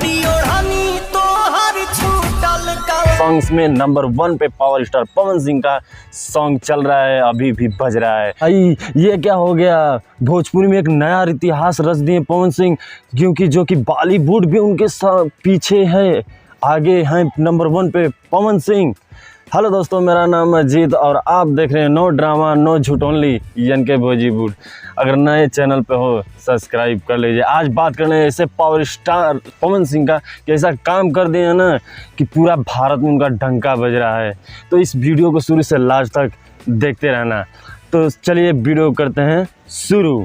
हरी ओढ़नी तो हर छूटल का। सॉन्ग्स में नंबर 1 पे पावर स्टार पवन सिंह का सॉन्ग चल रहा है, अभी भी बज रहा है। भाई ये क्या हो गया, भोजपुरी में एक नया इतिहास रच दिए पवन सिंह, क्योंकि जो कि बॉलीवुड भी उनके पीछे है, आगे हैं नंबर 1 पे पवन सिंह। हेलो दोस्तों, मेरा नाम है अजीत और आप देख रहे हैं नो ड्रामा नो झूठ ओनली यानी के भोजीवुड। अगर नए चैनल पे हो सब्सक्राइब कर लीजिए। आज बात करने ऐसे पावर स्टार पवन सिंह का कि ऐसा काम कर दिया ना कि पूरा भारत में उनका डंका बज रहा है। तो इस वीडियो को शुरू से लास्ट तक देखते रहना। तो चलिए वीडियो करते हैं शुरू।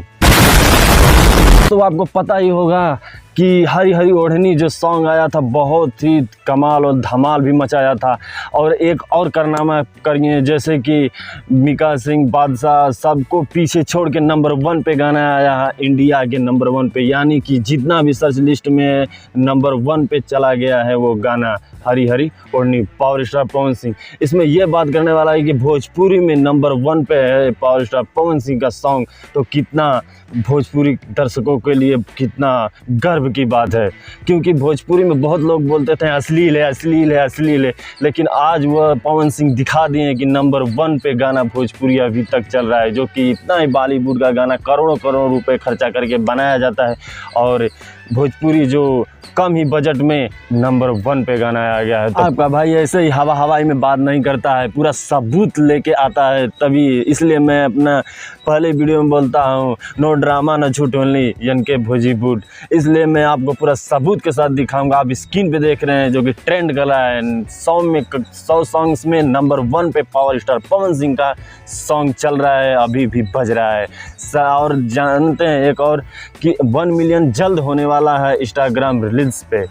तो आपको पता ही होगा कि हरी हरी ओढ़नी जो सॉन्ग आया था बहुत ही कमाल और धमाल भी मचाया था। और एक और कारनामा करिए, जैसे कि मिका सिंह, बादशाह, सबको पीछे छोड़ के नंबर 1 पे गाना आया है, इंडिया के नंबर 1 पे, यानी कि जितना भी सर्च लिस्ट में नंबर 1 पे चला गया है वो गाना हरी हरी ओढ़नी पावर स्टार पवन सिंह। इसमें यह बात करने वाला है कि भोजपुरी में नंबर 1 पे है पावर स्टार पवन सिंह का सॉन्ग, तो कितना भोजपुरी दर्शकों के लिए कितना गर्व की बात है। क्योंकि भोजपुरी में बहुत लोग बोलते थे अश्लील है अश्लील है अश्लील है, लेकिन आज वह पवन सिंह दिखा दिए कि नंबर 1 पे गाना भोजपुरी अभी तक चल रहा है, जो कि इतना ही बॉलीवुड का गाना करोड़ों करोड़ रुपए खर्चा करके बनाया जाता है और भोजपुरी जो कम ही बजट में नंबर 1 पे गाना आ गया है। तो आपका भाई ऐसे ही हवा हवाई में बात नहीं करता है, पूरा सबूत लेके आता है तभी। इसलिए मैं अपना पहले वीडियो में बोलता हूँ नो ड्रामा न झूठ ओनली यानी के भोजीवुड। इसलिए मैं आपको पूरा सबूत के साथ दिखाऊंगा। आप स्क्रीन पे देख रहे हैं जो कि ट्रेंड कर रहा है 100 सॉन्ग्स में नंबर 1 पे पावर स्टार पवन सिंह का सॉन्ग चल रहा है, अभी भी बज रहा है। और जानते हैं एक और कि 1 मिलियन जल्द होने वाला है इंस्टाग्राम रील्स पे।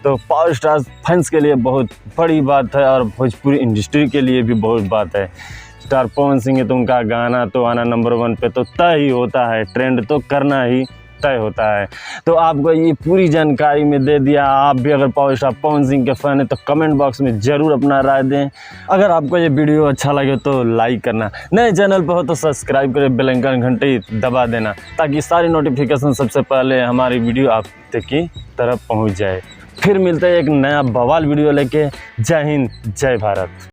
तो पावर स्टार फैंस के लिए बहुत बड़ी बात है और भोजपुरी इंडस्ट्री के लिए भी बहुत बात है। स्टार पवन सिंह है तो उनका गाना तो आना नंबर 1 पे तो तय ही होता है, ट्रेंड तो करना ही तय होता है। तो आपको ये पूरी जानकारी में दे दिया। आप भी अगर पावर स्टार पवन सिंह के फैन हैं तो कमेंट बॉक्स में ज़रूर अपना राय दें। अगर आपको ये वीडियो अच्छा लगे तो लाइक करना, नए चैनल पर हो तो सब्सक्राइब करें, बेल आइकन घंटी दबा देना ताकि सारी नोटिफिकेशन सबसे पहले हमारी वीडियो आप तक की तरफ पहुँच जाए। फिर मिलते हैं एक नया बवाल वीडियो लेके। जय हिंद, जय भारत।